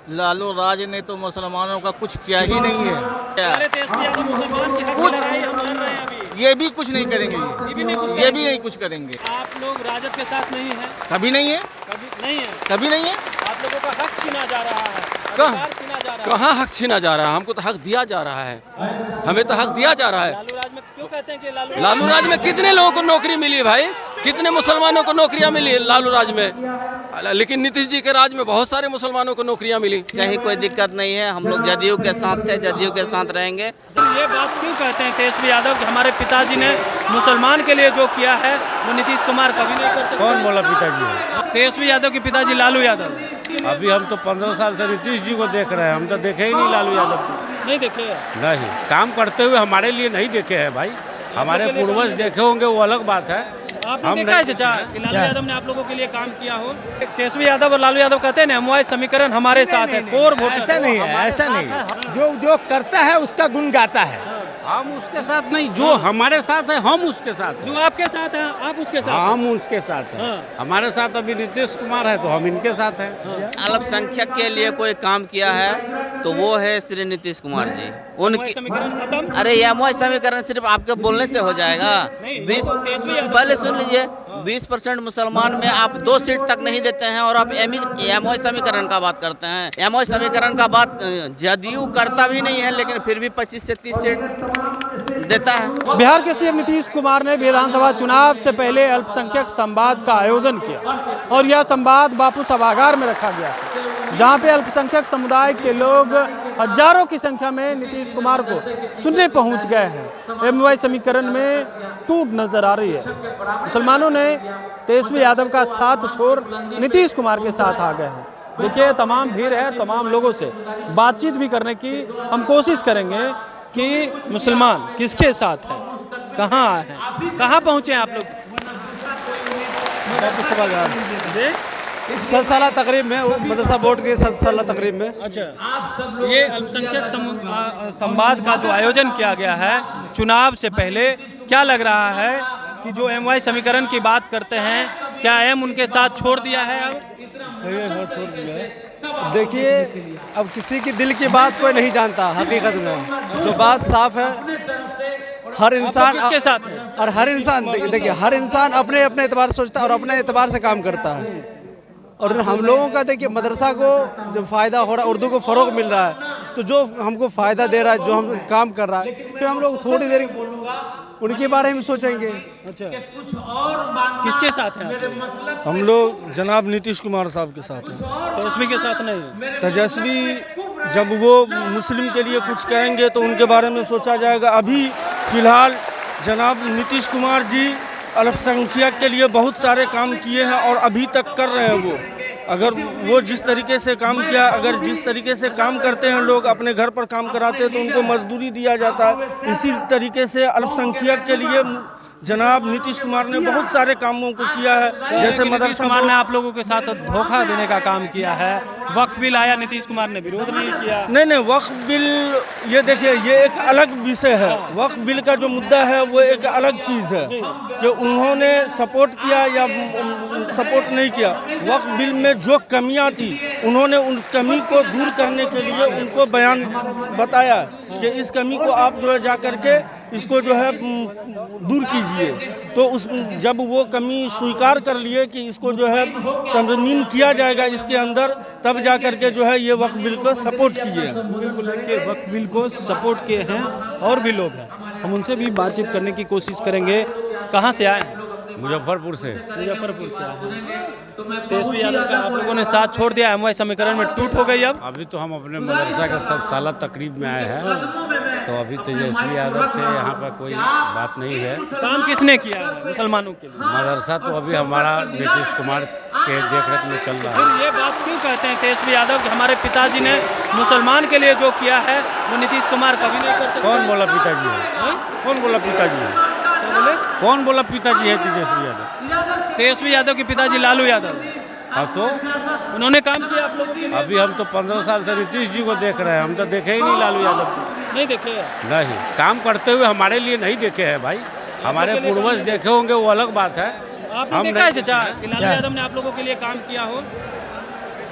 लालू राज ने तो मुसलमानों का कुछ किया ही नहीं है। अरे तेजस्वी यादव मुसलमान की हक की लड़ाई हम लड़ रहे हैं अभी। ये भी कुछ नहीं करेंगे, ये भी नहीं कुछ ये भी नहीं कुछ करेंगे। आप लोग राजद के साथ नहीं है, कभी नहीं है, कभी नहीं है। कभी नहीं है। आप लोगों का हक छीना जा रहा है, कहाँ? अधिकार छीना जा रहा है। कहाँ हक छीना जा रहा है? हमको तो हक दिया जा रहा है, हमें तो हक दिया जा रहा है। लालू राज में क्यों कहते हैं कि लालू राज में कितने लोगों को नौकरी मिली भाई, कितने मुसलमानों को नौकरियां मिली लालू राज में, लेकिन नीतीश जी के राज में बहुत सारे मुसलमानों को नौकरियां मिली। कहीं कोई दिक्कत नहीं है, हम लोग जदयू के साथ थे, जदयू के साथ रहेंगे। ये बात क्यों कहते हैं तेजस्वी यादव कि हमारे पिताजी ने मुसलमान के लिए जो किया है वो नीतीश कुमार कभी नहीं कर सकते? कौन बोला पिताजी है? तेजस्वी यादव के पिताजी लालू यादव। अभी हम तो 15 साल से नीतीश जी को देख रहे हैं, हम तो देखे ही नहीं लालू यादव को। नहीं देखे? नहीं, काम करते हुए हमारे लिए नहीं देखे हैं भाई, हमारे पूर्वज देखे होंगे वो अलग बात है। आपने हम देखा है चाचा कि लालू यादव ने आप लोगों के लिए काम किया हो? तेजस्वी यादव और लालू यादव कहते हैं ना एमवाई समीकरण हमारे साथ है, कोर वोट। ऐसा नहीं है, ऐसा नहीं है। जो करता है उसका गुण गाता है। हम उसके साथ नहीं, जो हमारे साथ है हम उसके साथ हैं। जो आपके साथ है आप उसके साथ हैं। हम उसके साथ हैं। हाँ। हमारे साथ अभी नीतीश कुमार है तो हम इनके साथ हैं। अल्पसंख्यक के लिए कोई काम किया है तो वो है श्री नीतीश कुमार जी। एमवाई उनकी समीकरण खत्म। अरे एमवाई समीकरण सिर्फ आपके बोलने से हो जाएगा। नहीं, 20 तेजस्वी यादव- पहले सुन लीजिए, 20% मुसलमान में आप 2 सीट तक नहीं देते हैं और आप एमवाई समीकरण का बात करते हैं। एमवाई समीकरण का बात जदयू करता भी नहीं है, लेकिन फिर भी 25 से 30 सीट देता है। बिहार के सीएम नीतीश कुमार ने विधानसभा चुनाव से पहले अल्पसंख्यक संवाद का आयोजन किया और यह संवाद बापू सभागार में रखा गया, जहां पे अल्पसंख्यक समुदाय के लोग हजारों की संख्या में नीतीश कुमार को सुनने पहुंच गए हैं। एमवाई समीकरण में टूट नजर आ रही है। मुसलमानों ने तेजस्वी यादव का साथ छोड़ नीतीश कुमार के साथ आ गए हैं। देखिए तमाम भीड़ है, तमाम लोगों से बातचीत भी करने की हम कोशिश करेंगे कि मुसलमान किसके साथ है, कहाँ आए हैं, कहाँ पहुँचे हैं आप लोग? सदसाला तकरीब में, मदरसा बोर्ड के सदसाला तकरीब में। अच्छा, ये अल्पसंख्यक संवाद का जो आयोजन किया गया है चुनाव से पहले, क्या लग रहा है कि जो एमवाई समीकरण की बात करते हैं, क्या एम उनके साथ छोड़ दिया है? अब छोड़ दिया है। देखिए, अब किसी की दिल की बात कोई नहीं जानता हकीकत में। जो बात साफ है, हर इंसान किसके साथ है? और हर इंसान देखिए, हर इंसान अपने अपने एतबार से सोचता है और अपने एतबार से काम करता है। और हम लोगों का देखिए, मदरसा को जो फ़ायदा हो रहा है, उर्दू को फ़रोग मिल रहा है, तो जो हमको फ़ायदा दे रहा है, जो हम काम कर रहा है, फिर हम लोग थोड़ी देर उनके बारे में सोचेंगे। अच्छा, किसके साथ हैं? हम लोग जनाब नीतीश कुमार साहब के साथ हैं। तेजस्वी के साथ नहीं? तेजस्वी जब वो मुस्लिम के लिए कुछ करेंगे तो उनके बारे में सोचा जाएगा। अभी फ़िलहाल जनाब नीतीश कुमार जी अल्पसंख्यक के लिए बहुत सारे काम किए हैं और अभी तक कर रहे हैं। वो अगर वो जिस तरीके से काम किया, अगर जिस तरीके से काम करते हैं लोग, अपने घर पर काम कराते हैं तो उनको मजदूरी दिया जाता है। इसी तरीके से अल्पसंख्यक के लिए जनाब नीतीश कुमार ने बहुत सारे कामों को किया है। जैसे मदरसा कुमार ने आप लोगों के साथ धोखा देने का काम किया है। वक्फ बिल आया, नीतीश कुमार ने विरोध नहीं किया। नहीं, वक्फ बिल, ये देखिए, ये एक अलग विषय है। वक्फ बिल का जो मुद्दा है वो एक अलग चीज़ है कि उन्होंने सपोर्ट किया या सपोर्ट नहीं किया। वक्फ बिल में जो कमियां थी, उन्होंने उन कमी को दूर करने के लिए उनको बयान बताया कि इस कमी को आप जो है जा करके इसको जो है दूर कीजिए। तो उस जब वो कमी स्वीकार कर लिए कि इसको जो है तरमीम किया जाएगा इसके अंदर, तब जा करके जो है ये वक्फ बिल को सपोर्ट किए। बिल्कुल, देखिए वक्फ बिल को सपोर्ट किए हैं और भी लोग हैं, हम उनसे भी बातचीत करने की कोशिश करेंगे। कहाँ से आए? मुजफ्फरपुर से। मुजफ्फरपुर से आए हैं। तेजस्वी यादव का आप लोगों ने साथ छोड़ दिया, एमवाई समीकरण में टूट हो गई। अब अभी तो हम अपने मदरसा के सदसाला तकरीब में आए हैं, तो अभी तेजस्वी यादव से यहाँ पर कोई बात नहीं है। काम किसने किया है मुसलमानों के लिए? मदरसा तो अभी हमारा नीतीश कुमार के देखरेख में चल रहा है। ये बात क्यों कहते हैं तेजस्वी यादव कि हमारे पिताजी ने मुसलमान के लिए जो किया है वो नीतीश कुमार कभी नहीं कर सकते? कौन बोला पिताजी है? कौन बोला पिताजी है? कौन बोला पिताजी है तेजस्वी यादव? तेजस्वी यादव के पिताजी लालू यादव। हाँ, तो उन्होंने काम किया आप लोगों के लिए? अभी हम तो 15 साल से नीतीश जी को देख रहे हैं, हम तो देखे ही नहीं लालू यादव को। नहीं देखे? नहीं, काम करते हुए हमारे लिए नहीं देखे हैं भाई, हमारे पूर्वज देखे होंगे वो अलग बात है। आपने देखा है चाचा कि लालू यादव ने आप लोगों के लिए काम किया हो?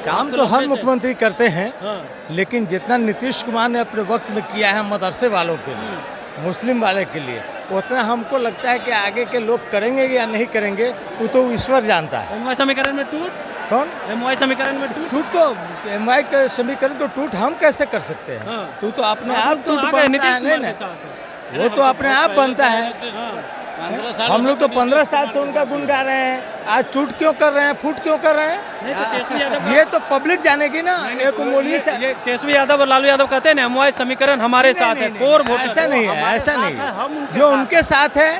काम तो हर मुख्यमंत्री करते हैं, हाँ। लेकिन जितना नीतीश कुमार ने अपने वक्त में किया है मदरसे वालों के लिए, मुस्लिम वाले के लिए, उतना हमको लगता है कि आगे के लोग करेंगे या नहीं करेंगे वो तो ईश्वर जानता है। एमवाई समीकरण में टूट, कौन एमवाई समीकरण में टूट, टूट तो एमवाई के समीकरण को टूट हम कैसे कर सकते हैं? हाँ। तू तो अपने आप तो टूट आ गए बनता नीतीश है, नहीं कुमार के ना, साथ है। वो तो अपने आप बनता है। हाँ। हम लोग तो 15 साल से उनका गुण गा रहे हैं, आज टूट क्यों कर रहे हैं, फूट क्यों कर रहे हैं? नहीं तो तेजस्वी यादव ये तो पब्लिक जानेगी ना। एक मौलवी से ये तेजस्वी यादव और लालू यादव कहते हैं ना एमवाई समीकरण हमारे साथ है, कोर वोटर। ऐसा नहीं है, ऐसा नहीं है। जो उनके साथ है,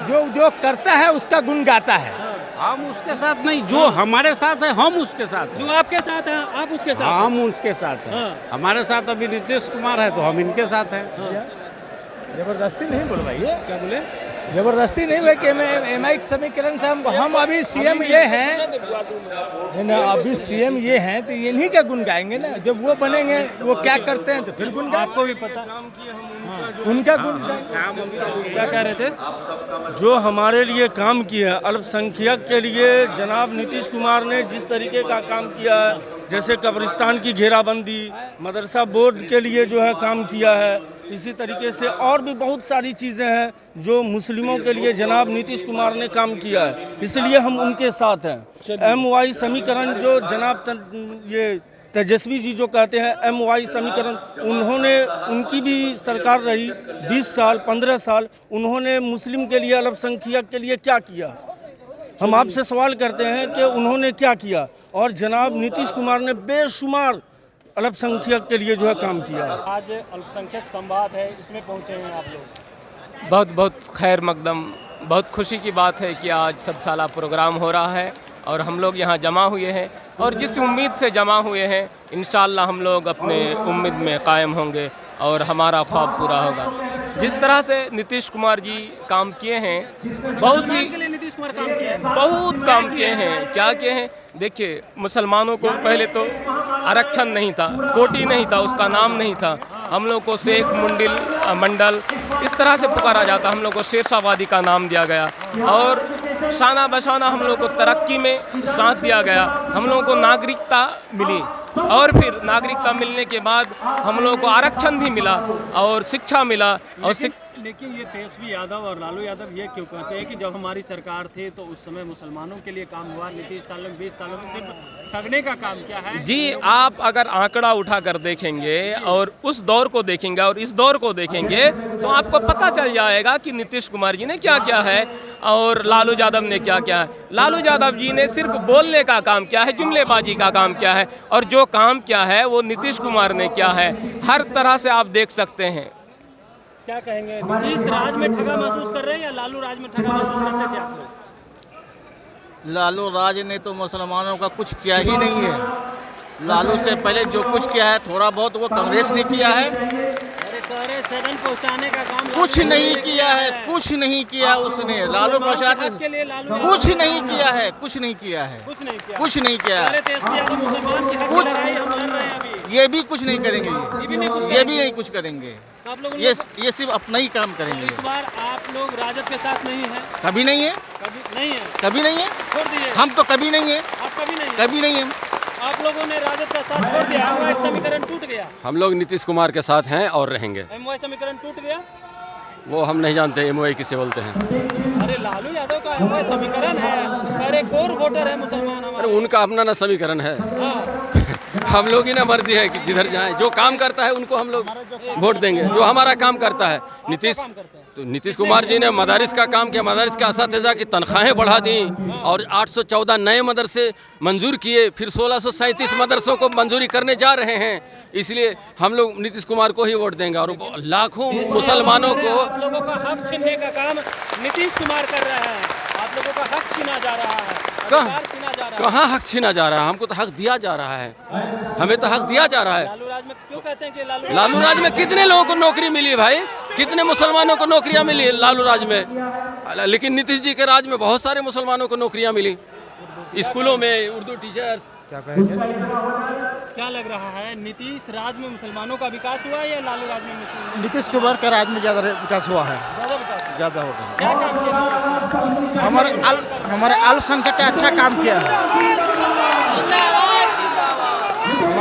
जो करता है उसका गुण गाता है। हम उसके साथ नहीं, जो हमारे साथ है हम उसके साथ जो हैं। आपके साथ है आप उसके साथ हम उसके साथ हैं। हाँ। हमारे साथ अभी नीतीश कुमार है तो हम इनके साथ हैं। जबरदस्ती नहीं बोलवाइए, क्या बोले? जबरदस्ती नहीं हुआ कि एमआई समीकरण से हम अभी सीएम ये हैं ना, अभी सीएम ये हैं तो इन्हीं का गुण गाएंगे ना। जब वो बनेंगे वो क्या करते हैं तो फिर गुण गाएंगे, आपको भी पता काम किए हम उनका गुण गाएंगे। क्या कह रहे थे? जो हमारे लिए काम किया है, अल्पसंख्यक के लिए जनाब नीतीश कुमार ने जिस तरीके का काम किया है, जैसे कब्रिस्तान की घेराबंदी, मदरसा बोर्ड के लिए जो है काम किया है, इसी तरीके से और भी बहुत सारी चीज़ें हैं जो मुस्लिमों के लिए जनाब नीतीश कुमार ने काम किया है, इसलिए हम उनके साथ हैं। एमवाई समीकरण जो जनाब ये तेजस्वी जी जो कहते हैं एमवाई समीकरण, उन्होंने उनकी भी सरकार रही 20 साल 15 साल, उन्होंने मुस्लिम के लिए अल्पसंख्यक के लिए क्या किया? हम आपसे सवाल करते हैं कि उन्होंने क्या किया? और जनाब नीतीश कुमार ने बेशुमार अल्पसंख्यक के लिए जो है काम किया है। आज अल्पसंख्यक संवाद है, इसमें पहुंचे हैं आप लोग। बहुत बहुत खैर मकदम, बहुत खुशी की बात है कि आज 7 साला प्रोग्राम हो रहा है और हम लोग यहाँ जमा हुए हैं और जिस उम्मीद से जमा हुए हैं इंशाअल्लाह हम लोग अपने उम्मीद में कायम होंगे और हमारा ख्वाब पूरा होगा। जिस तरह से नीतीश कुमार जी काम किए हैं, बहुत ही नीतीश कुमार काम किए हैं। बहुत काम किए हैं। क्या किए हैं? देखिए, मुसलमानों को पहले तो आरक्षण नहीं था, कोटी नहीं था, उसका नाम नहीं था। हम लोग को शेख मंडल इस तरह से पुकारा जाता, हम लोग को शेरशाहवादी का नाम दिया गया और शाना बशाना हम लोग को तरक्की में साथ दिया गया। हम लोगों को नागरिकता मिली और फिर नागरिकता मिलने के बाद हम लोगों को आरक्षण भी मिला और शिक्षा मिला और लेकिन ये तेजस्वी यादव और लालू यादव ये क्यों कहते हैं कि जब हमारी सरकार थी तो उस समय मुसलमानों के लिए काम हुआ, नीतीश साल 20 सालों में सिर्फ ठगने का काम क्या है? जी, आप अगर आंकड़ा उठाकर देखेंगे और उस दौर को देखेंगे और इस दौर को देखेंगे तो आपको पता चल जाएगा कि नीतीश कुमार जी ने क्या किया है और लालू यादव ने क्या किया है। लालू यादव जी ने सिर्फ बोलने का काम किया है, जुमलेबाजी का काम किया है और जो काम किया है वो नीतीश कुमार ने किया है। हर तरह से आप देख सकते हैं। क्या कहेंगे, नीतीश राज में ठगा महसूस कर रहे हैं या लालू राज में ठगा महसूस करते थे आप लोग? लालू राज ने तो मुसलमानों का कुछ किया ही नहीं है। लालू से पहले जो कुछ किया है थोड़ा बहुत वो कांग्रेस ने किया है, अरे सदन पहुंचाने का काम कुछ नहीं किया है, कुछ नहीं किया उसने। लालू प्रसाद के लिए लालू कुछ नहीं किया है, कुछ नहीं किया है, कुछ नहीं किया, कुछ नहीं किया अरे है। तेजस्वी यादव मुसलमान की हक की लड़ाई हम लड़ रहे हैं अभी। ये भी कुछ नहीं करेंगे, ये भी नहीं कुछ करेंगे। आप लोग ये सिर्फ अपना ही काम करेंगे। इस बार आप लोग राजद के साथ नहीं हैं? कभी नहीं है, कभी नहीं है, कभी नहीं है, छोड़ दिए। हम तो कभी नहीं है, आप कभी नहीं हैं? कभी नहीं है। आप लोगों ने राजद का साथ छोड़ दिया, एमवाई समीकरण टूट गया। हम लोग नीतीश कुमार के साथ हैं और रहेंगे। एमवाई समीकरण टूट गया, वो हम नहीं जानते एमवाई किसे बोलते हैं। अरे लालू यादव का एमवाई समीकरण है, अरे कोर वोटर है मुसलमान हमारे। अरे उनका अपना ना समीकरण है, हम लोग ही ना मर्जी है कि जिधर जाएं, जो काम करता है उनको हम लोग वोट देंगे। जो हमारा काम करता है नीतीश कुमार जी ने मदारिस का काम किया, मदारिस के असातिज़ा की तनख्वाहें बढ़ा दी और 814 नए मदरसे मंजूर किए, फिर 1637 मदरसों को मंजूरी करने जा रहे हैं। इसलिए हम लोग नीतीश कुमार को ही वोट देंगे और लाखों मुसलमानों को। आप लोगों का हक छीनने का काम नीतीश कुमार कर रहे हैं, आप लोगों का हक छीना जा रहा है, अधिकार छीना जा रहा है। कहाँ हक छीना जा रहा है? हमको तो हक दिया जा रहा है, हमें तो हक दिया जा रहा है। लालू राज में क्यों कहते हैं कि लालू राज में कितने लोगों को नौकरी मिली भाई, कितने मुसलमानों को नौकरियां मिली लालू राज में। लेकिन नीतीश जी के राज में बहुत सारे मुसलमानों को नौकरियां मिली, स्कूलों में उर्दू टीचर्स। क्या लग रहा है, नीतीश राज में मुसलमानों का विकास हुआ है या लालू राज में मुसलमानों? नीतीश कुमार का राज में ज़्यादा विकास हुआ है, ज़्यादा विकास, ज़्यादा हो गया। क्या काम किया? हमारे अल्पसंख्यक का अच्छा काम किया है।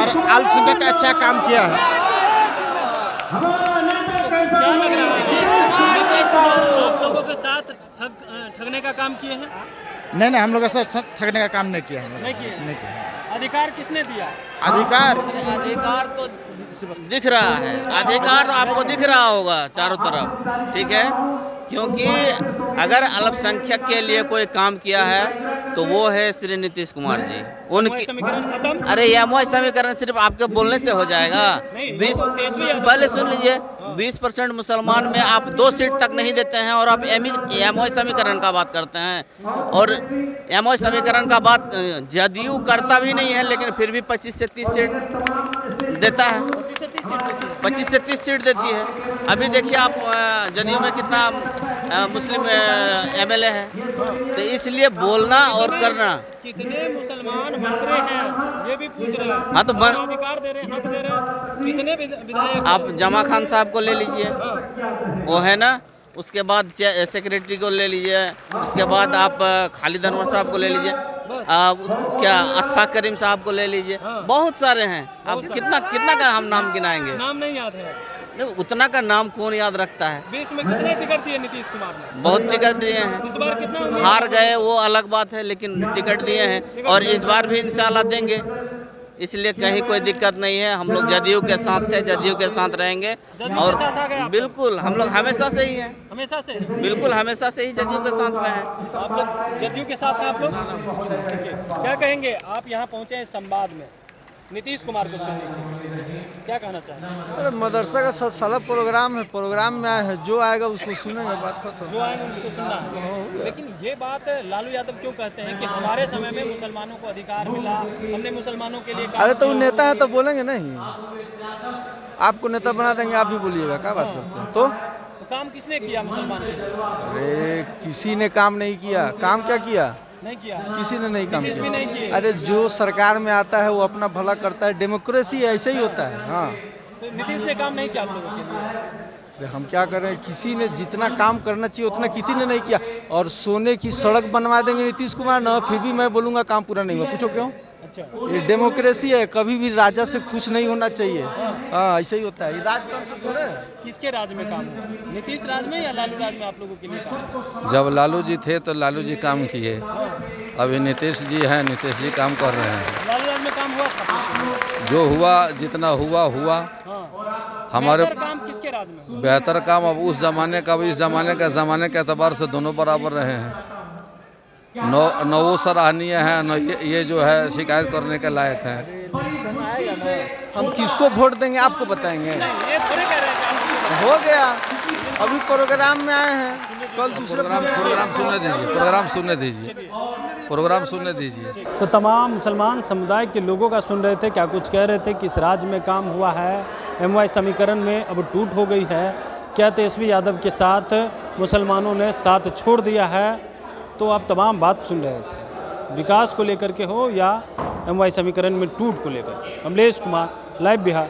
और अल्पसंख्यक अच्छा काम किया है। क्या लग रहा है नीतीश कुमार आप लोगों के साथ ठगने का काम किए हैं? नहीं हम लोग ऐसा ठगने का काम नहीं किया है। नहीं किए। नहीं किया। अधिकार किसने दिया? अधिकार तो दिख रहा है, अधिकार तो आपको दिख रहा होगा चारों तरफ, ठीक है। क्योंकि अगर अल्पसंख्यक के लिए कोई काम किया है तो वो है श्री नीतीश कुमार जी। उनकी अरे एमओआई समीकरण सिर्फ आपके बोलने से हो जाएगा। 20 पहले सुन लीजिए, 20% मुसलमान में आप 2 सीट तक नहीं देते हैं और आप एमओआई समीकरण का बात करते हैं। और एमओआई समीकरण का बात जदयू करता भी नहीं है, लेकिन फिर भी 25 से 30 सीट देता है, 25 से 30 सीट देती है। अभी देखिए आप जदयू में कितना मुस्लिम एमएलए है, तो इसलिए बोलना और करना। कितने मुसलमान मंत्री हैं ये भी पूछ रहे हैं। हाँ तो अधिकार दे रहे हैं, हक दे रहे हैं। कितने विधायक? आप जमा खान साहब को ले लीजिए, वो है ना, उसके बाद सेक्रेटरी को ले लीजिए, उसके बाद आप खालिद अनवर साहब को ले लीजिए, क्या अशफाक करीम साहब को ले लीजिए, बहुत सारे हैं। आप कितना का हम नाम गिनाएंगे? नाम नहीं याद है। नहीं, उतना का नाम कौन याद रखता है? 20 में कितने टिकट दिए नीतीश कुमार ने? बहुत टिकट दिए हैं। इस बार कितना? हार गए वो अलग बात है, लेकिन टिकट दिए हैं और इस बार भी इंशाल्लाह देंगे, इसलिए कहीं कोई दिक्कत नहीं है। हम लोग जदयू के साथ थे, जदयू के साथ रहेंगे। और बिल्कुल हम लोग हमेशा से ही हैं, हमेशा से बिल्कुल हमेशा से ही जदयू के साथ में हैं। आप लोग जदयू के साथ हैं आप लोग? क्या कहेंगे? आप यहाँ पहुँचे हैं संवाद में नीतीश कुमार को सुनने के लिए, क्या कहना चाहेंगे? अरे मदरसा का साला प्रोग्राम है, प्रोग्राम में आए हैं, जो आएगा उसको सुनेंगे, बात खत्म। जो आएंगे उसको सुनना है। लेकिन ये बात लालू यादव क्यों कहते हैं कि हमारे समय में मुसलमानों को अधिकार मिला, हमने मुसलमानों के लिए काम अरे तो वो किया? नेता है तो बोलेंगे नहीं, आपको नेता बना देंगे, आप भी बोलिएगा, क्या बात करते हैं? तो काम किसने किया मुसलमान के लिए? अरे किसी ने काम नहीं किया। काम क्या किया? नहीं किया, किसी ने नहीं काम नीतीश भी नहीं किए। किया। अरे जो सरकार में आता है वो अपना भला करता है, डेमोक्रेसी ऐसे ही होता है। हाँ, तो नीतीश ने काम नहीं किया आप लोगों के लिए? अरे हम क्या करें, किसी ने जितना काम करना चाहिए उतना किसी ने नहीं किया। और सोने की सड़क बनवा देंगे नीतीश कुमार ना, फिर भी मैं बोलूँगा काम पूरा नहीं हुआ। पूछो क्यों? अच्छा, ये डेमोक्रेसी है, कभी भी राजा से खुश नहीं होना चाहिए। हाँ, ऐसे ही होता है, ये राजतंत्र थोड़े है। किसके राज में काम हुआ? नीतीश राज में या लालू राज में आप लोगों के लिए काम हुआ? जब लालू जी थे तो लालू जी काम किए, अभी नीतीश जी हैं, नीतीश जी काम कर रहे हैं। लालू राज में काम हुआ था? जो हुआ, जितना हुआ हमारे बेहतर काम किसके राज में? बेहतर काम अब उस जमाने का, अब इस जमाने के एतबार से दोनों बराबर रहे हैं। न वो सराहनीय है, न ये जो है शिकायत करने के लायक है। हम किसको वोट देंगे आपको बताएंगे? ये थोड़े कह रहे हैं हो गया, अभी प्रोग्राम में आए हैं, कल दूसरे प्रोग्राम सुनने दीजिए। तो तमाम मुसलमान समुदाय के लोगों का सुन रहे थे, क्या कुछ कह रहे थे कि इस राज्य में काम हुआ है, एमवाई समीकरण में अब टूट हो गई है, क्या तेजस्वी यादव के साथ मुसलमानों ने साथ छोड़ दिया है। तो आप तमाम बात सुन रहे थे, विकास को लेकर के हो या एमवाई समीकरण में टूट को लेकर। कमलेश कुमार, लाइव बिहार।